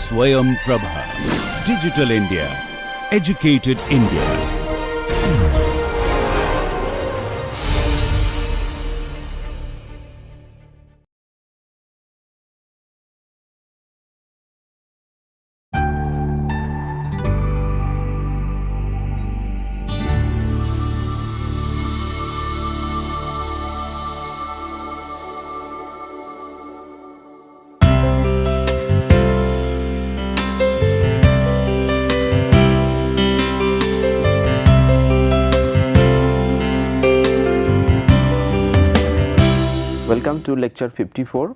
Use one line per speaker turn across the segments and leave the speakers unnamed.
Swayam Prabha. Digital India. Educated India.
Welcome to lecture 54.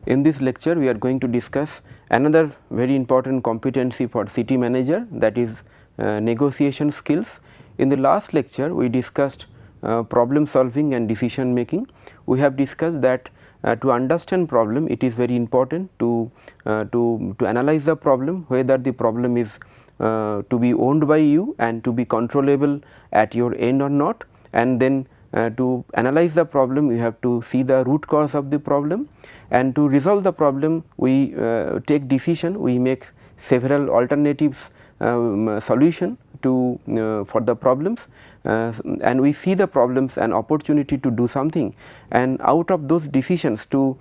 In this lecture we are going to discuss another very important competency for city manager, that is negotiation skills. In the last lecture we discussed problem solving and decision making. We have discussed that to understand problem it is very important to analyze the problem, whether the problem is to be owned by you and to be controllable at your end or not, and then to analyze the problem you have to see the root cause of the problem, and to resolve the problem we take decision, we make several alternatives solution to for the problems, and we see the problems an opportunity to do something, and out of those decisions to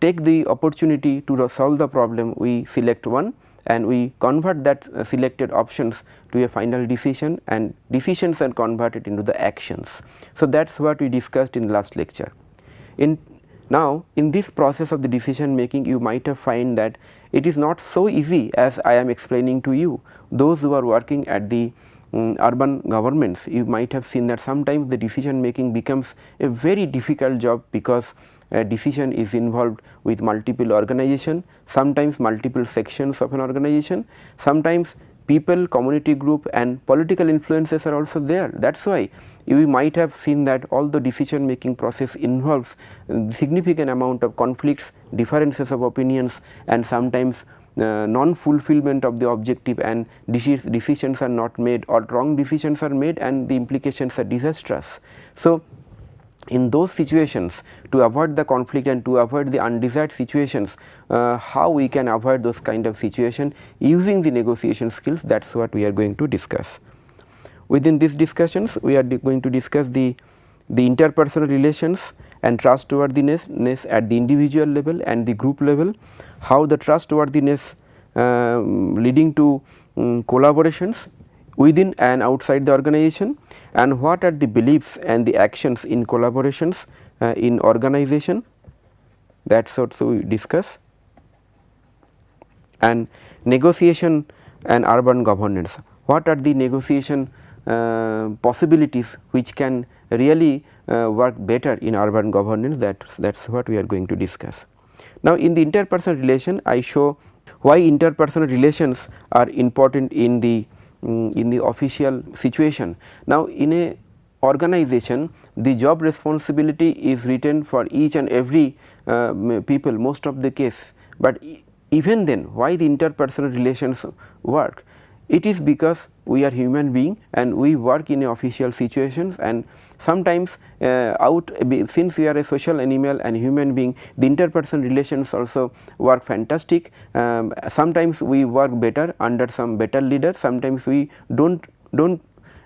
take the opportunity to solve the problem we select one and we convert that selected options to a final decision, and decisions are converted into the actions. So, that is what we discussed in last lecture. Now, in this process of the decision making you might have find that it is not so easy as I am explaining to you. Those who are working at the urban governments, you might have seen that sometimes the decision making becomes a very difficult job, because a decision is involved with multiple organization, sometimes multiple sections of an organization, sometimes people, community group and political influences are also there. That is why you might have seen that all the decision making process involves significant amount of conflicts, differences of opinions, and sometimes non-fulfillment of the objective, and decisions are not made or wrong decisions are made and the implications are disastrous. So, in those situations, to avoid the conflict and to avoid the undesired situations, how we can avoid those kind of situation using the negotiation skills, that is what we are going to discuss. Within these discussions we are going to discuss the interpersonal relations and trustworthiness at the individual level and the group level, how the trustworthiness leading to collaborations within and outside the organization, and what are the beliefs and the actions in collaborations in organization, that is also we discuss, and negotiation and urban governance, what are the negotiation possibilities which can really work better in urban governance, that is what we are going to discuss. Now, in the interpersonal relation I show why interpersonal relations are important in the official situation. Now, in a organization the job responsibility is written for each and every people most of the case, but even then why the interpersonal relations work? It is because we are human being and we work in official situations, and sometimes since we are a social animal and human being, the interpersonal relations also work fantastic. Sometimes we work better under some better leader, sometimes we don't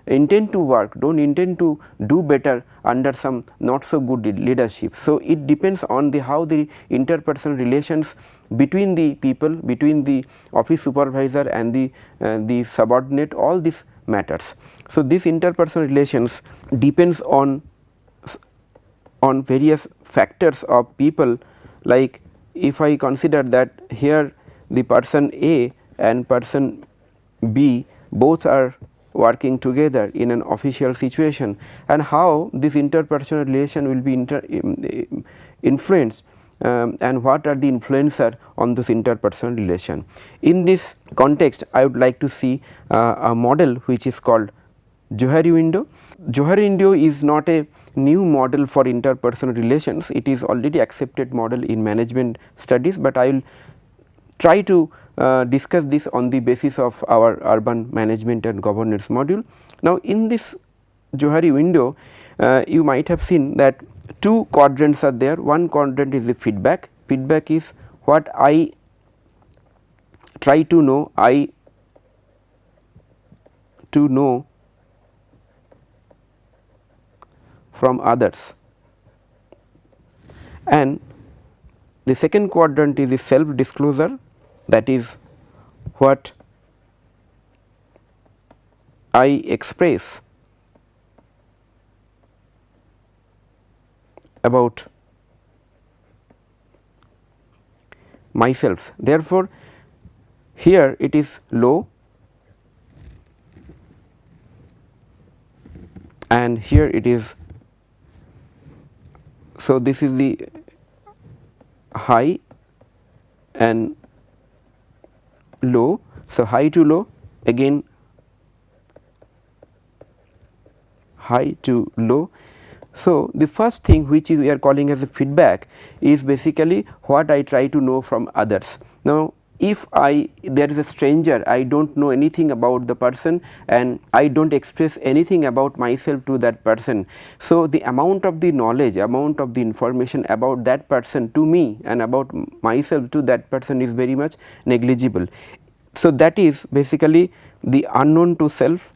intend to do better under some not so good leadership. So, it depends on how the interpersonal relations between the people, between the office supervisor and the subordinate, all this matters. So, this interpersonal relations depends on various factors of people, like if I consider that here the person A and person B both are working together in an official situation, and how this interpersonal relation will be influenced and what are the influencer on this interpersonal relation. In this context I would like to see a model which is called Johari window. Johari window is not a new model for interpersonal relations, it is already accepted model in management studies, but I will try to discuss this on the basis of our urban management and governance module. Now, in this Johari window you might have seen that two quadrants are there. One quadrant is the feedback. Feedback is what I try to know, I to know from others, and the second quadrant is the self disclosure, that is what I express about myself. Therefore, here it is low and here it is, so this is the high and low. So, high to low, again high to low. So, the first thing which is we are calling as a feedback is basically what I try to know from others. Now, if there is a stranger, I do not know anything about the person and I do not express anything about myself to that person. So, the amount of the knowledge, amount of the information about that person to me and about myself to that person is very much negligible. So, that is basically the unknown to self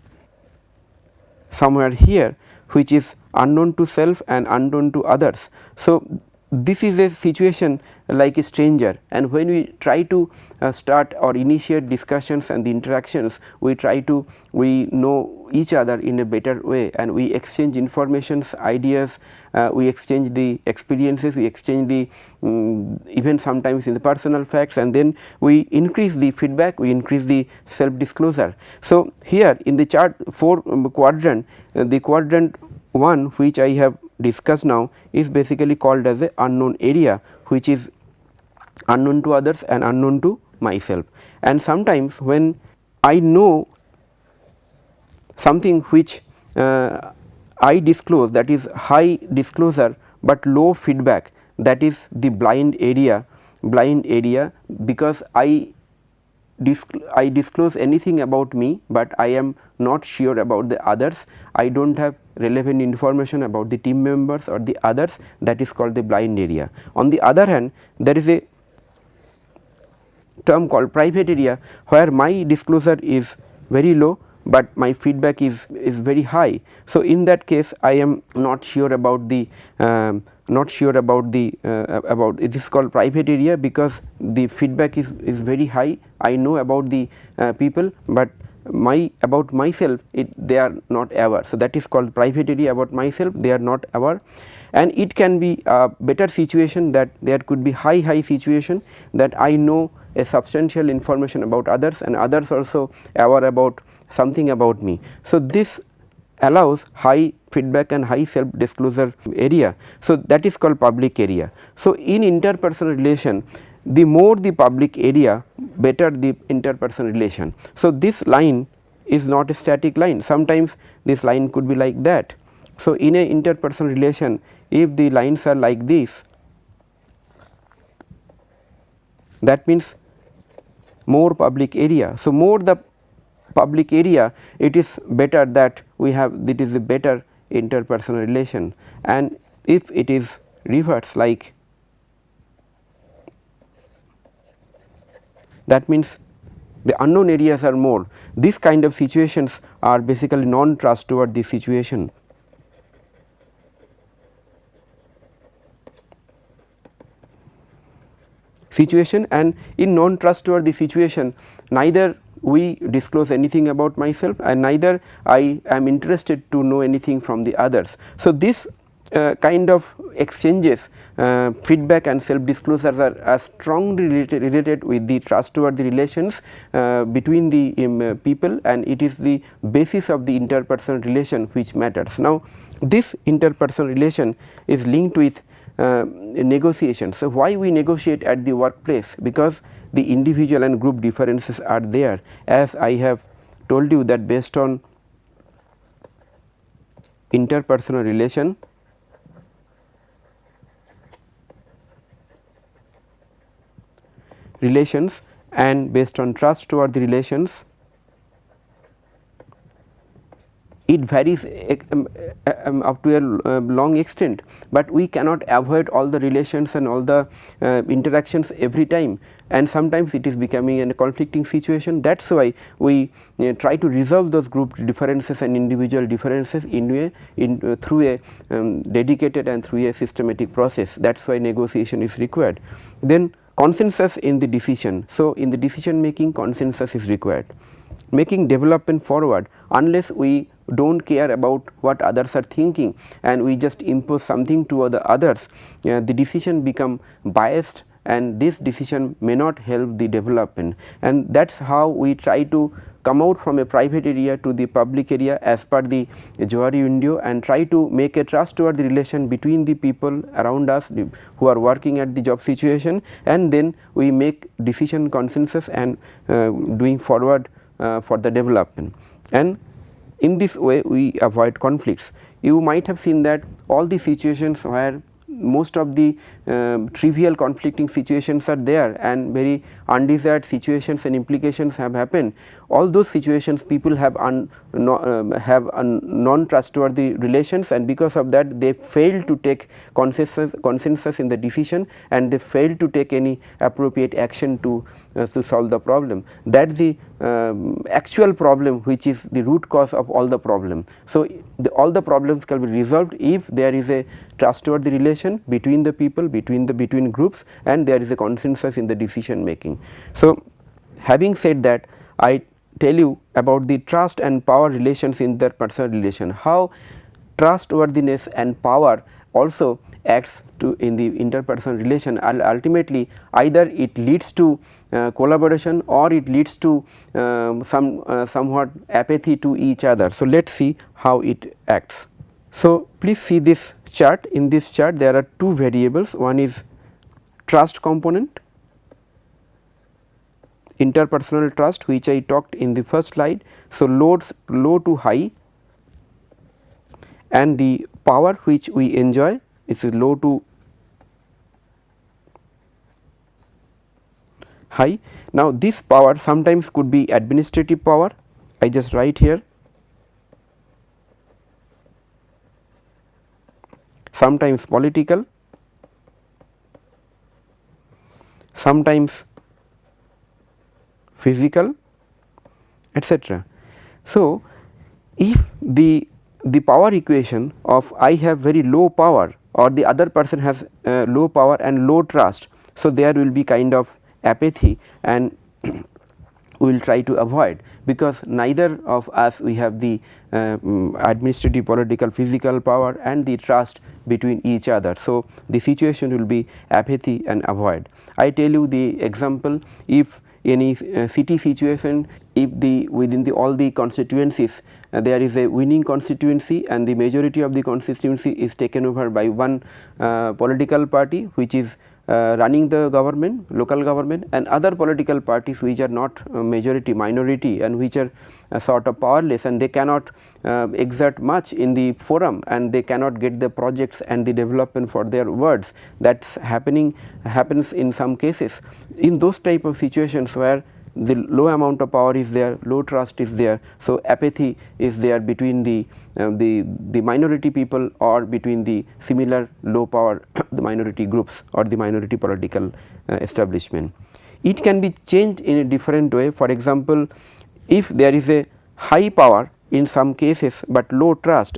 somewhere here, which is unknown to self and unknown to others. So, this is a situation like a stranger, and when we try to start or initiate discussions and the interactions, we know each other in a better way and we exchange informations, ideas, we exchange the experiences, we exchange the even sometimes in the personal facts, and then we increase the feedback, we increase the self disclosure. So, here in the chart 4 quadrant, the quadrant 1 which I have discussed now is basically called as a unknown area, which is unknown to others and unknown to myself. And sometimes when I know something which I disclose, that is high disclosure but low feedback, that is the blind area, because I disclose anything about me, but I am not sure about the others, I do not have relevant information about the team members or the others, that is called the blind area. On the other hand, there is a term called private area, where my disclosure is very low but my feedback is very high. So, in that case I am not sure about the about it is called private area, because the feedback is very high. I know about the people, but about myself they are not aware. So, that is called private area. About myself they are not aware, and it can be a better situation that there could be high situation that I know a substantial information about others and others also aware about something about me. So, this allows high feedback and high self disclosure area. So, that is called public area. So, in interpersonal relation, the more the public area, better the interpersonal relation. So, this line is not a static line, sometimes this line could be like that. So, in a interpersonal relation, if the lines are like this, that means more public area. So, more the public area, it is better that we have, it is a better interpersonal relation, and if it is reverse like, that means the unknown areas are more. This kind of situations are basically non trustworthy situation. And in non trustworthy situation, neither we disclose anything about myself and neither I am interested to know anything from the others. So, this kind of exchanges, feedback and self disclosures are strongly related with the trustworthy relations between the people, and it is the basis of the interpersonal relation which matters. Now, this interpersonal relation is linked with negotiation. So, why we negotiate at the workplace? Because the individual and group differences are there, as I have told you that based on interpersonal relations and based on trustworthy relations, it varies up to a long extent, but we cannot avoid all the relations and all the interactions every time, and sometimes it is becoming a conflicting situation. That is why we try to resolve those group differences and individual differences through a dedicated and through a systematic process. That is why negotiation is required. Then consensus in the decision. So, in the decision making, consensus is required. Making development forward, unless we do not care about what others are thinking and we just impose something to the others, the decision become biased, and this decision may not help the development. And that is how we try to come out from a private area to the public area as per the Johari window, and try to make a trustworthy relation between the people around us who are working at the job situation, and then we make decision consensus and doing forward for the development. And in this way we avoid conflicts. You might have seen that all the situations where most of the trivial conflicting situations are there and very undesired situations and implications have happened, all those situations people have non-trustworthy relations, and because of that they fail to take consensus in the decision, and they fail to take any appropriate action to solve the problem. That is the actual problem, which is the root cause of all the problem. So, all the problems can be resolved if there is a trustworthy relation between the people, between groups, and there is a consensus in the decision making. So, having said that, I tell you about the trust and power relations in their personal relation, how trustworthiness and power also acts in the interpersonal relation, and ultimately either it leads to collaboration or it leads to somewhat apathy to each other. So, let us see how it acts. So, please see this chart. In this chart there are two variables, one is trust component, interpersonal trust, which I talked in the first slide. So, low to high, and the power which we enjoy is low to high. Now, this power sometimes could be administrative power, I just write here, sometimes political, sometimes physical, etc. So, if the power equation of I have very low power or the other person has low power and low trust, so there will be kind of apathy, and we will try to avoid, because neither of us we have the administrative, political, physical power and the trust between each other. So, the situation will be apathy and avoid. I tell you the example, if any city situation, if within all the constituencies there is a winning constituency and the majority of the constituency is taken over by one political party which is running the government, local government, and other political parties which are not majority, minority, and which are sort of powerless, and they cannot exert much in the forum, and they cannot get the projects and the development for their words. That's happens in some cases. In those type of situations where the low amount of power is there, low trust is there, so apathy is there between the minority people or between the similar low power the minority groups or the minority political establishment. It can be changed in a different way. For example, if there is a high power in some cases but low trust,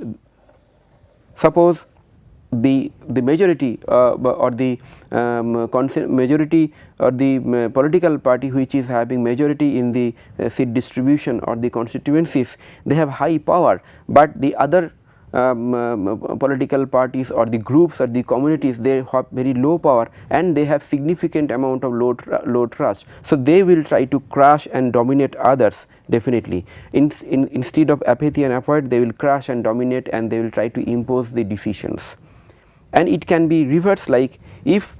suppose the majority or the majority or the political party which is having majority in the seat distribution or the constituencies, they have high power, but the other political parties or the groups or the communities, they have very low power and they have significant amount of low trust. So, they will try to crush and dominate others definitely. Instead of apathy and avoid, they will crush and dominate, and they will try to impose the decisions. And it can be reversed, like if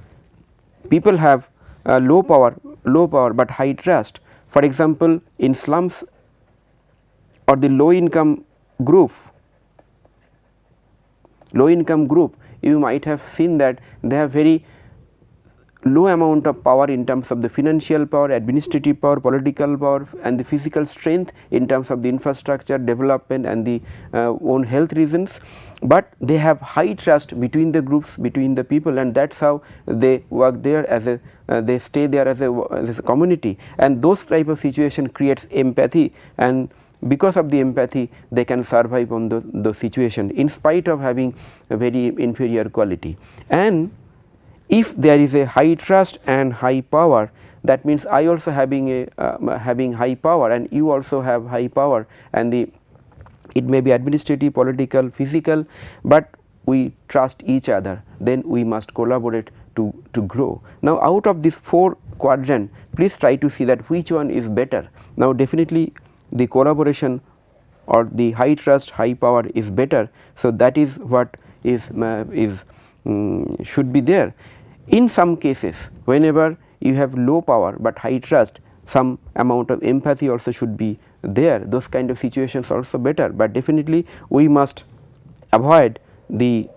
people have low power but high trust. For example, in slums or the low income group, you might have seen that they have very low amount of power in terms of the financial power, administrative power, political power, and the physical strength in terms of the infrastructure development and the own health reasons, but they have high trust between the groups, between the people, and that is how they work there as a they stay there as a community, and those type of situation creates empathy, and because of the empathy they can survive on those situation in spite of having a very inferior quality. And if there is a high trust and high power, that means I also having a having high power and you also have high power, and it may be administrative, political, physical, but we trust each other, then we must collaborate to grow. Now, out of these 4 quadrant, please try to see that which one is better. Now, definitely the collaboration or the high trust, high power is better. So, that is what is should be there. In some cases, whenever you have low power but high trust, some amount of empathy also should be there. Those kind of situations also better, but definitely we must avoid the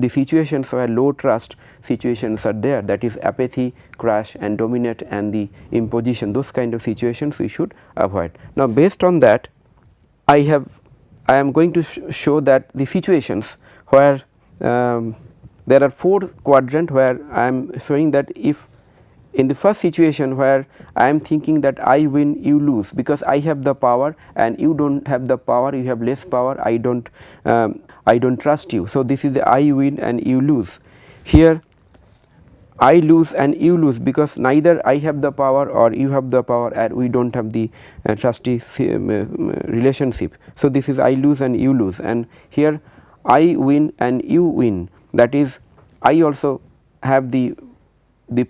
situations where low trust situations are there, that is apathy, crash and dominate and the imposition. Those kind of situations we should avoid. Now, based on that, I am going to show that the situations where there are 4 quadrant where I am showing that if in the first situation where I am thinking that I win, you lose, because I have the power and you do not have the power, you have less power, I do not trust you. So, this is the I win and you lose. Here I lose and you lose, because neither I have the power or you have the power and we do not have the trusty relationship. So, this is I lose and you lose, and here I win and you win, that is I also have the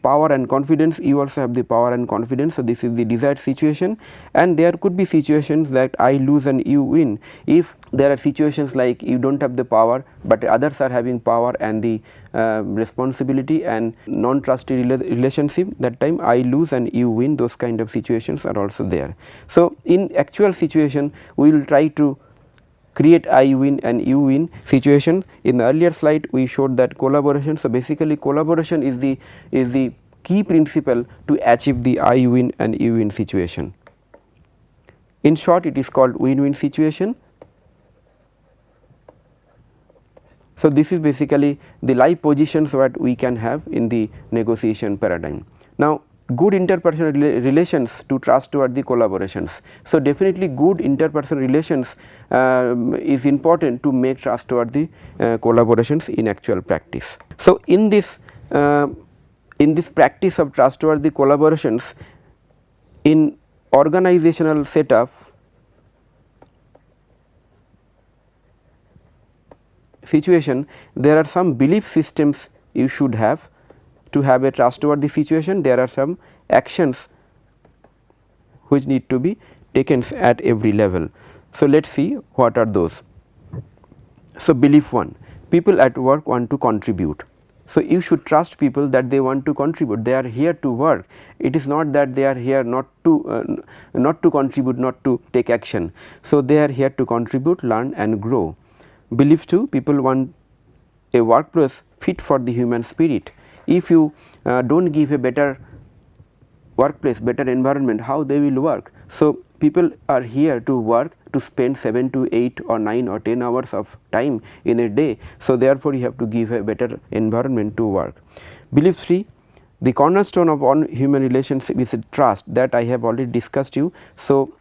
power and confidence, you also have the power and confidence. So, this is the desired situation, and there could be situations that I lose and you win. If there are situations like you do not have the power, but others are having power and the responsibility and non-trusty relationship, that time I lose and you win, those kind of situations are also there. So, in actual situation we will try to create I win and you win situation. In the earlier slide we showed that collaboration. So, basically collaboration is the key principle to achieve the I win and you win situation. In short, it is called win-win situation. So, this is basically the life positions what we can have in the negotiation paradigm. Now, good interpersonal relations to trustworthy collaborations. So, definitely good interpersonal relations is important to make trustworthy collaborations in actual practice. So, in this practice of trustworthy collaborations in organizational setup, situation, there are some belief systems you should have to have a trustworthy situation. There are some actions which need to be taken at every level. So, let us see what are those. So, belief 1, people at work want to contribute. So, you should trust people that they want to contribute, they are here to work. It is not that they are here not to contribute, not to take action. So, they are here to contribute, learn and grow. Belief 2, people want a workplace fit for the human spirit. If you do not give a better workplace, better environment, how they will work. So, people are here to work, to spend 7 to 8 or 9 or 10 hours of time in a day. So, therefore, you have to give a better environment to work. Belief 3, the cornerstone of all human relationship is trust, that I have already discussed you. So,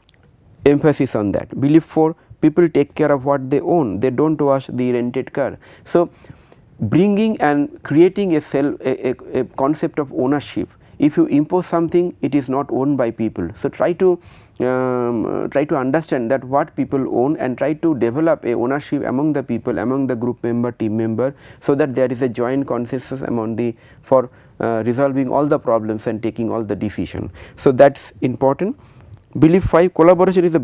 emphasis on that. Belief 4, people take care of what they own, they do not wash the rented car. So, bringing and creating a concept of ownership. If you impose something, it is not owned by people. So, try to understand that what people own and try to develop a ownership among the people, among the group member, team member, so that there is a joint consensus among the for resolving all the problems and taking all the decision. So, that is important. Belief 5, collaboration is the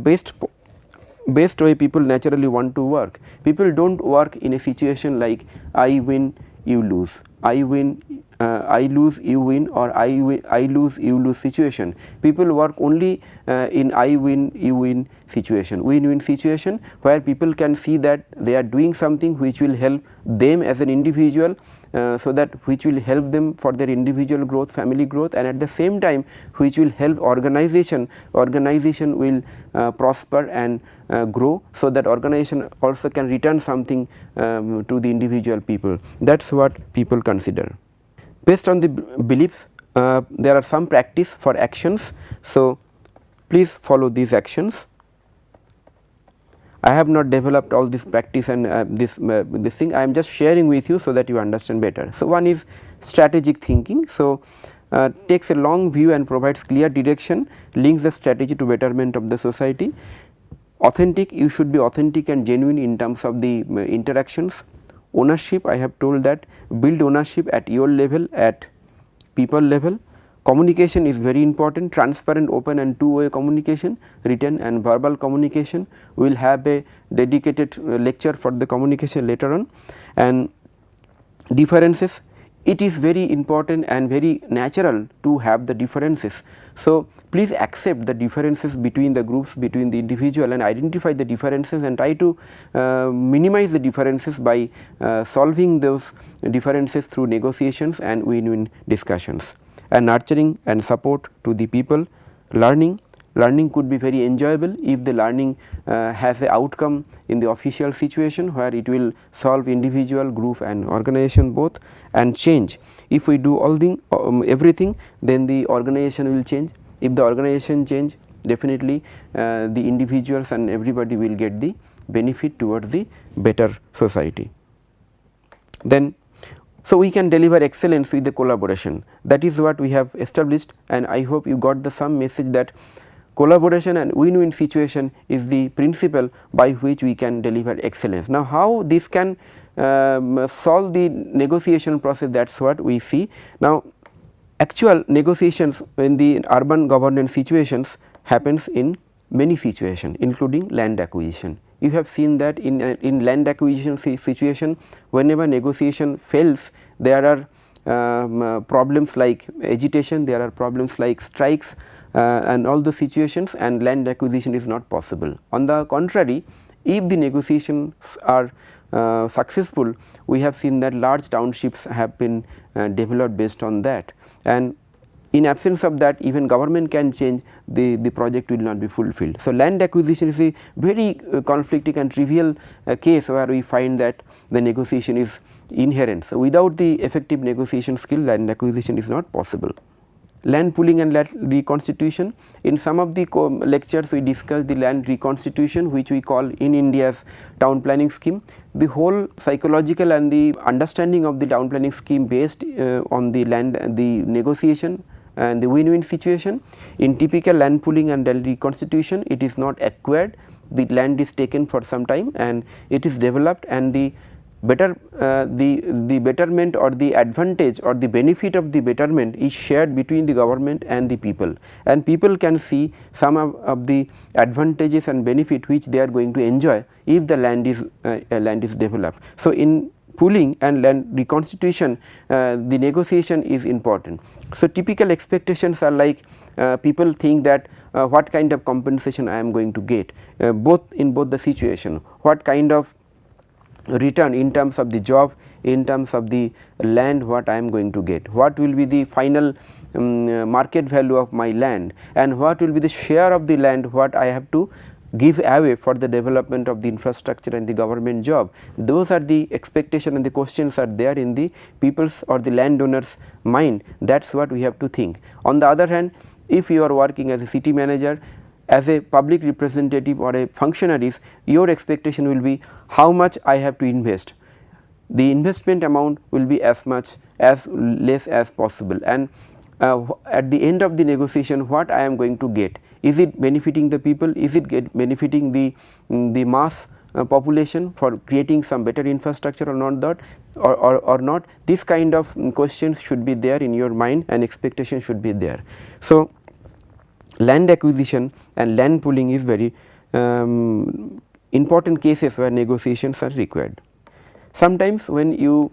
best way people naturally want to work. People do not work in a situation like I win, you lose. I win, I lose, you win, or I lose, you lose situation. People work only in I win, you win situation, win-win situation, where people can see that they are doing something which will help them as an individual, so that which will help them for their individual growth, family growth, and at the same time which will help organization will prosper and grow, so that organization also can return something to the individual people. That is what people consider. Based on the beliefs, there are some practice for actions. So, please follow these actions. I have not developed all this practice and this thing, I am just sharing with you so that you understand better. So, one is strategic thinking. So, takes a long view and provides clear direction, links the strategy to betterment of the society. Authentic, you should be authentic and genuine in terms of the interactions. Ownership, I have told that, build ownership at your level, at people level. Communication is very important, transparent, open and two-way communication, written and verbal communication. We will have a dedicated lecture for the communication later on. And differences, it is very important and very natural to have the differences. So, please accept the differences between the groups, between the individual, and identify the differences and try to minimize the differences by solving those differences through negotiations and win-win discussions. And nurturing and support to the people. Learning could be very enjoyable if the learning has a outcome in the official situation where it will solve individual, group and organization both. And change, if we do all the everything, then the organization will change. If the organization change, definitely the individuals and everybody will get the benefit towards the better society. Then, so we can deliver excellence with the collaboration. That is what we have established, and I hope you got the some message that collaboration and win-win situation is the principle by which we can deliver excellence. Now, how this can solve the negotiation process, that is what we see. Now, actual negotiations in the urban governance situations happens in many situations, including land acquisition. You have seen that in land acquisition situation, whenever negotiation fails, there are problems like agitation, there are problems like strikes and all the situations, and land acquisition is not possible. On the contrary, if the negotiations are successful, we have seen that large townships have been developed based on that, and in absence of that, even government can change, the project will not be fulfilled. So, land acquisition is a very conflicting and trivial case where we find that the negotiation is inherent. So, without the effective negotiation skill, land acquisition is not possible. Land pooling and land reconstitution, in some of the lectures we discussed the land reconstitution, which we call in India's town planning scheme. The whole psychological and the understanding of the town planning scheme based on the land, the negotiation and the win-win situation. In typical land pooling and land reconstitution, it is not acquired, the land is taken for some time and it is developed, and the better the betterment or the advantage or the benefit of the betterment is shared between the government and the people, and people can see some of the advantages and benefit which they are going to enjoy if the land is developed. So, in pooling and land reconstitution, the negotiation is important. So, typical expectations are like people think that what kind of compensation I am going to get, both the situation, what kind of return in terms of the job, in terms of the land, what I am going to get, what will be the final market value of my land, and what will be the share of the land what I have to give away for the development of the infrastructure and the government job. Those are the expectation and the questions are there in the people's or the landowners mind. That is what we have to think. On the other hand, if you are working as a city manager, as a public representative or a functionaries, your expectation will be how much I have to invest. The investment amount will be as much as less as possible, and at the end of the negotiation what I am going to get, is it benefiting the people, is it benefiting the mass population for creating some better infrastructure or not, that or not. This kind of questions should be there in your mind and expectation should be there. So, land acquisition and land pooling is very important cases where negotiations are required. Sometimes when you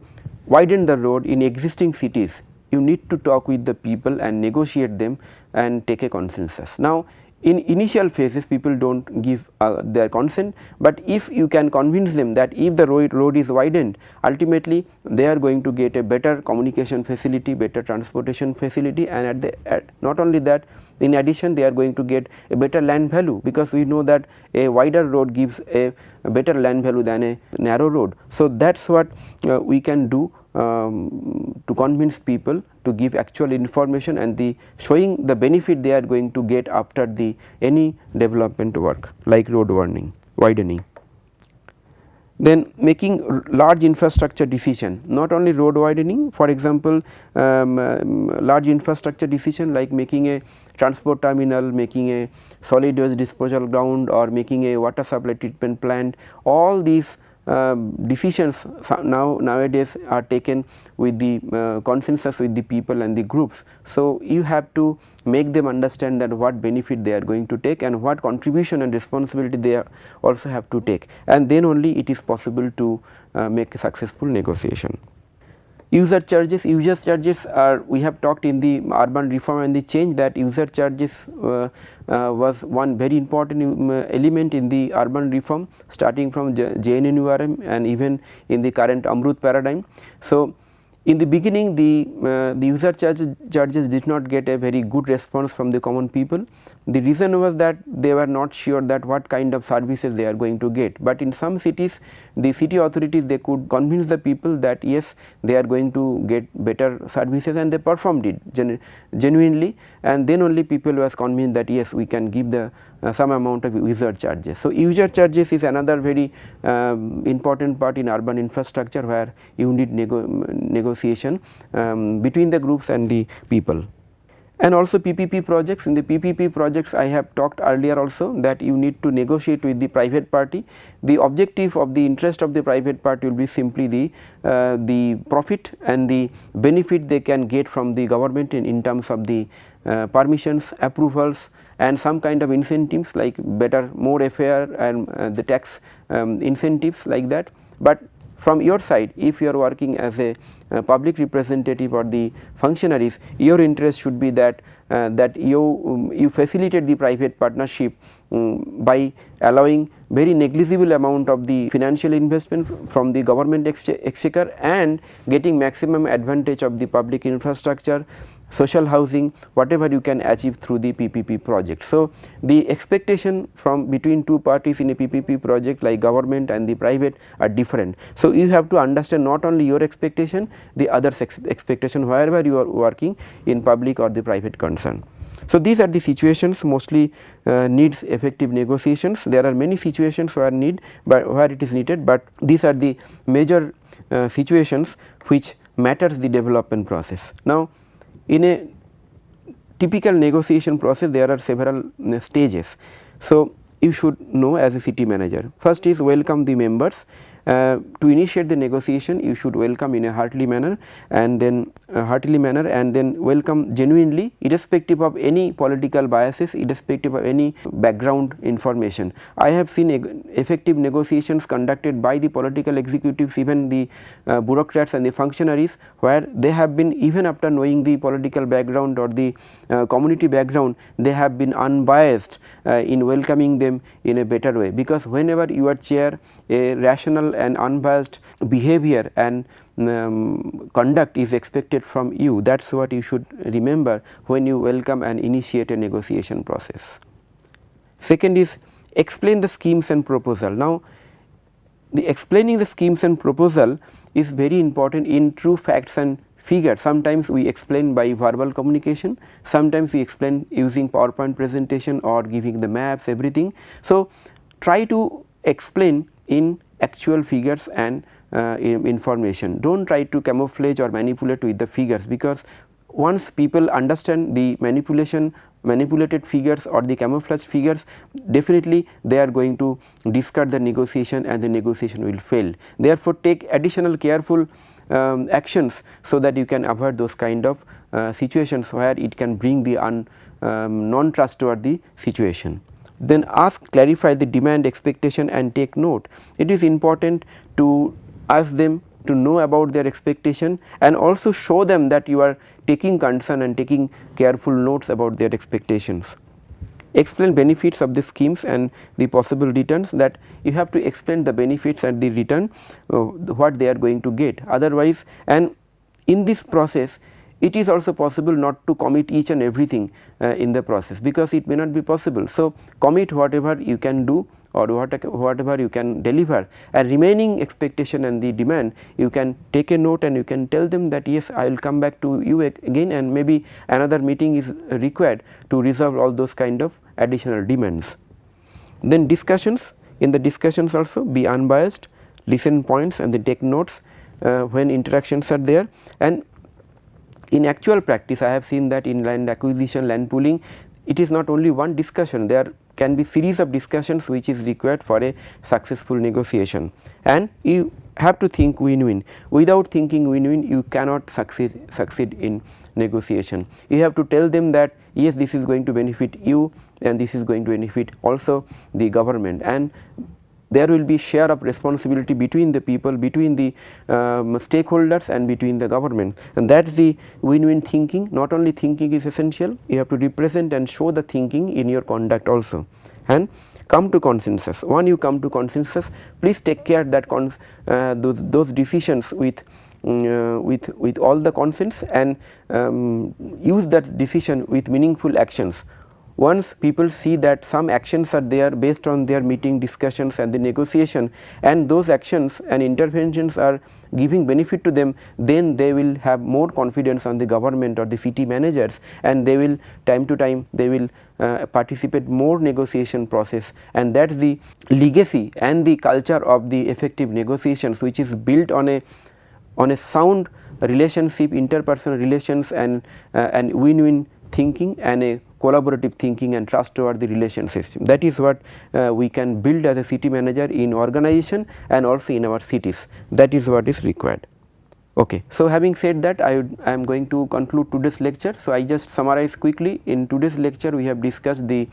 widen the road in existing cities, you need to talk with the people and negotiate them and take a consensus. Now, in initial phases people do not give their consent, but if you can convince them that if the road is widened, ultimately they are going to get a better communication facility, better transportation facility, and not only that, in addition they are going to get a better land value, because we know that a wider road gives a better land value than a narrow road. So, that is what we can do to convince people to give actual information and showing the benefit they are going to get after any development work like road widening. Then making large infrastructure decision, not only road widening, for example, large infrastructure decision like making a transport terminal, making a solid waste disposal ground, or making a water supply treatment plant. All these decisions nowadays are taken with the consensus with the people and the groups. So, you have to make them understand that what benefit they are going to take and what contribution and responsibility they also have to take, and then only it is possible to make a successful negotiation. User charges are, we have talked in the urban reform and the change that user charges was one very important element in the urban reform, starting from JNNURM and even in the current Amrut paradigm. So, in the beginning the user charges did not get a very good response from the common people. The reason was that they were not sure that what kind of services they are going to get, but in some cities the city authorities, they could convince the people that yes, they are going to get better services, and they performed it genuinely, and then only people was convinced that yes, we can give the some amount of user charges. So, user charges is another very important part in urban infrastructure where you need negotiation between the groups and the people. And also PPP projects. In the PPP projects, I have talked earlier also that you need to negotiate with the private party. The objective of the interest of the private party will be simply the profit and the benefit they can get from the government in terms of the permissions, approvals, and some kind of incentives like more FAR and the tax incentives like that. But from your side, if you are working as a public representative or the functionaries, your interest should be that you facilitate the private partnership by allowing very negligible amount of the financial investment from the government exchequer and getting maximum advantage of the public infrastructure, social housing, whatever you can achieve through the PPP project. So, the expectation from between two parties in a PPP project like government and the private are different. So, you have to understand not only your expectation, the others' expectation wherever you are working in public or the private concern. So, these are the situations mostly needs effective negotiations. There are many situations where it is needed, but these are the major situations which matters the development process. Now, in a typical negotiation process, there are several stages. So, you should know as a city manager. First is welcome the members. To initiate the negotiation, you should welcome in a heartily manner, and then welcome genuinely, irrespective of any political biases, irrespective of any background information. I have seen effective negotiations conducted by the political executives, even the bureaucrats and the functionaries, where they have been, even after knowing the political background or the community background, they have been unbiased in welcoming them in a better way, because whenever you are chair, a rational and unbiased behavior and conduct is expected from you. That is what you should remember when you welcome and initiate a negotiation process. Second is explain the schemes and proposal. Now, the explaining the schemes and proposal is very important in true facts and figures. Sometimes we explain by verbal communication, sometimes we explain using PowerPoint presentation or giving the maps, everything. So, try to explain in actual figures and information. Do not try to camouflage or manipulate with the figures, because once people understand the manipulated figures or the camouflage figures, definitely they are going to discard the negotiation and the negotiation will fail. Therefore, take additional careful actions so that you can avoid those kind of situations where it can bring the non-trustworthy situation. Then ask, clarify the demand, expectation and take note. It is important to ask them to know about their expectation and also show them that you are taking concern and taking careful notes about their expectations. Explain benefits of the schemes and the possible returns, that you have to explain the benefits and the return what they are going to get. Otherwise, and in this process it is also possible not to commit each and everything in the process, because it may not be possible. So, commit whatever you can do or whatever you can deliver, and remaining expectation and the demand you can take a note and you can tell them that yes, I will come back to you again, and maybe another meeting is required to resolve all those kind of additional demands. Then discussions, in the discussions also be unbiased, listen points and then take notes when interactions are there. And in actual practice I have seen that in land acquisition, land pooling, it is not only one discussion, there can be series of discussions which is required for a successful negotiation, and you have to think win-win. Without thinking win-win you cannot succeed in negotiation. You have to tell them that yes, this is going to benefit you and this is going to benefit also the government, and there will be share of responsibility between the people, between the stakeholders and between the government, and that is the win-win thinking. Not only thinking is essential, you have to represent and show the thinking in your conduct also. And come to consensus. When you come to consensus, please take care that those decisions with all the consents, and use that decision with meaningful actions. Once people see that some actions are there based on their meeting discussions and the negotiation, and those actions and interventions are giving benefit to them, then they will have more confidence on the government or the city managers, and they will time to time they will participate more negotiation process, and that is the legacy and the culture of the effective negotiations, which is built on a sound relationship, interpersonal relations, and win-win thinking and a collaborative thinking and trustworthy relationship. That is what we can build as a city manager in organization and also in our cities. That is what is required. Okay. So, having said that, I am going to conclude today's lecture. So, I just summarize quickly. In today's lecture we have discussed the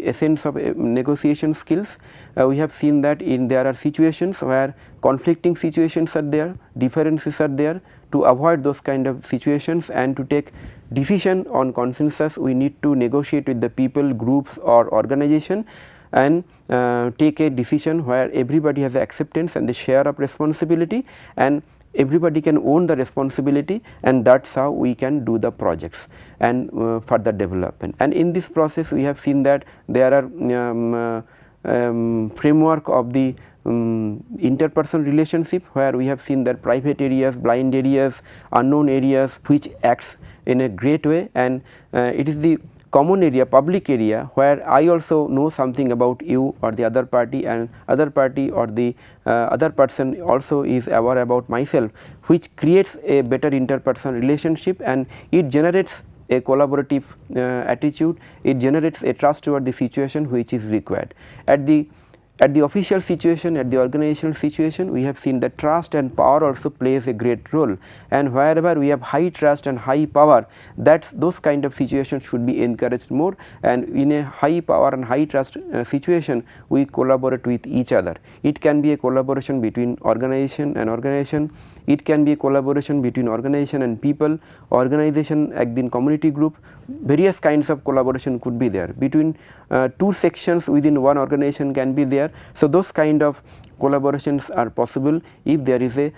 essence of negotiation skills. We have seen that there are situations where conflicting situations are there, differences are there. To avoid those kind of situations and to take decision on consensus, we need to negotiate with the people, groups or organization, and take a decision where everybody has acceptance and the share of responsibility, and everybody can own the responsibility, and that is how we can do the projects and further development. And in this process we have seen that there are framework of the interpersonal relationship, where we have seen that private areas, blind areas, unknown areas, which acts in a great way, and it is the common area, public area, where I also know something about you or the other party, and other party or the other person also is aware about myself, which creates a better interpersonal relationship, and it generates a collaborative attitude, it generates a trustworthy situation which is required. At the official situation, at the organizational situation, we have seen that trust and power also plays a great role, and wherever we have high trust and high power, those kind of situations should be encouraged more, and in a high power and high trust situation we collaborate with each other. It can be a collaboration between organization and organization, it can be a collaboration between organization and people, organization and then community group, various kinds of collaboration could be there, between two sections within one organization can be there. So, those kind of collaborations are possible if there is a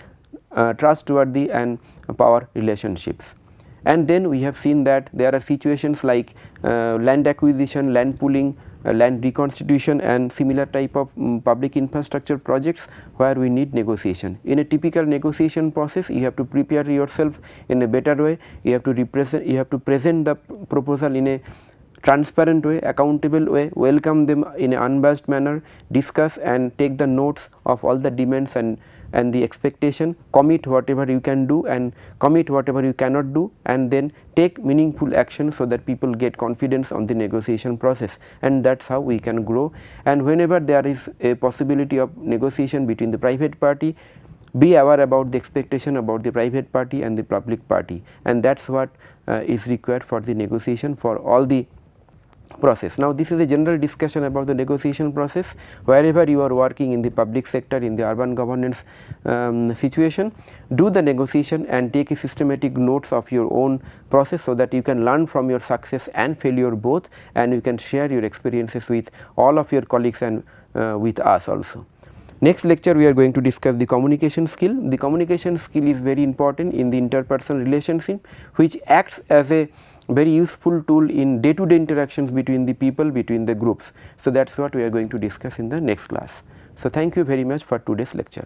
trustworthy and power relationships. And then we have seen that there are situations like land acquisition, land pooling, land reconstitution and similar type of public infrastructure projects where we need negotiation. In a typical negotiation process, you have to prepare yourself in a better way, you have to present the proposal in a transparent way, accountable way, welcome them in an unbiased manner, discuss and take the notes of all the demands and the expectation, commit whatever you can do and commit whatever you cannot do, and then take meaningful action so that people get confidence on the negotiation process, and that is how we can grow. And whenever there is a possibility of negotiation between the private party, be aware about the expectation about the private party and the public party, and that is what is required for the negotiation for all the process. Now, this is a general discussion about the negotiation process. Wherever you are working in the public sector, in the urban governance situation, do the negotiation and take a systematic notes of your own process, so that you can learn from your success and failure both, and you can share your experiences with all of your colleagues and with us also. Next lecture we are going to discuss the communication skill. The communication skill is very important in the interpersonal relationship, which acts as a very useful tool in day to day interactions between the people, between the groups. So, that is what we are going to discuss in the next class. So, thank you very much for today's lecture.